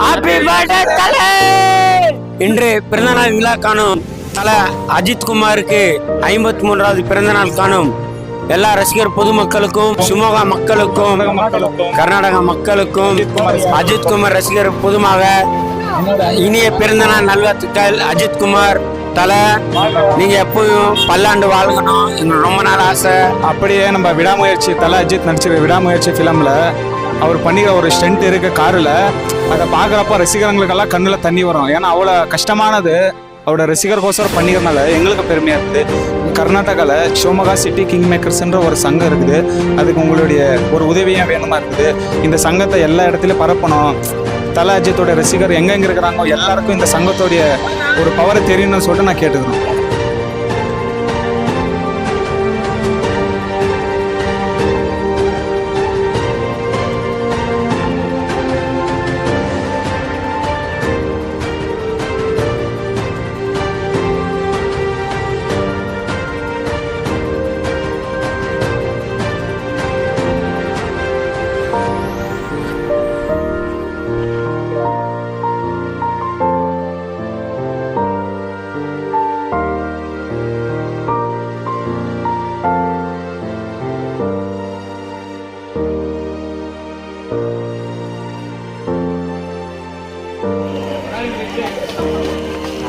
Happy birthday தலை. இன்று பிறந்தநாள் விழா காணும் தலை அஜித் குமாருக்கு 53வது பிறந்தநாள் காணும் எல்லா ரசிகர் பொதுமக்களுக்கும், சிமோகா மக்களுக்கும், கர்நாடகா மக்களுக்கும், அஜித் குமார் ரசிகர் பொதுவாக இனிய பிறந்தநாள் நல்வாழ்த்துக்கள். அஜித் குமார் தலை, நீங்க எப்பவும் பல்லாண்டு வாழ்கணும், எங்களுக்கு ரொம்ப நாள் ஆசை. அப்படியே நம்ம விடாமுயற்சி தலை அஜித் நடிச்சிருக்க விடாமுயற்சி ஃபிலிமில் அவர் பண்ணிக்கிற ஒரு ஸ்டென்ட் இருக்க காரில் அதை பார்க்குறப்ப ரசிகர்களுக்கெல்லாம் கண்ணில் தண்ணி வரும். ஏன்னா அவ்வளோ கஷ்டமானது அவரோட ரசிகர்கோசரம் பண்ணிக்கிறனால எங்களுக்கு பெருமையாக இருக்குது. கர்நாடகாவில் ஷிவமோகா சிட்டி கிங் மேக்கர்ஸ்ன்ற ஒரு சங்கம் இருக்குது. அதுக்கு உங்களுடைய ஒரு உதவியாக வேணுமா இருக்குது. இந்த சங்கத்தை எல்லா இடத்துலையும் பரப்பணும். தலை அஜித்தோட ரசிகர் எங்கெங்கே இருக்கிறாங்களோ எல்லாருக்கும் இந்த சங்கத்தோடைய ஒரு பவரை தெரியணும்னு சொல்லிட்டு நான் கேட்டுக்கிறேன்.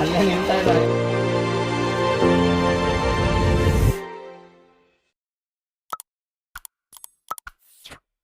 ಅಲ್ಲೇ ನಿಂತ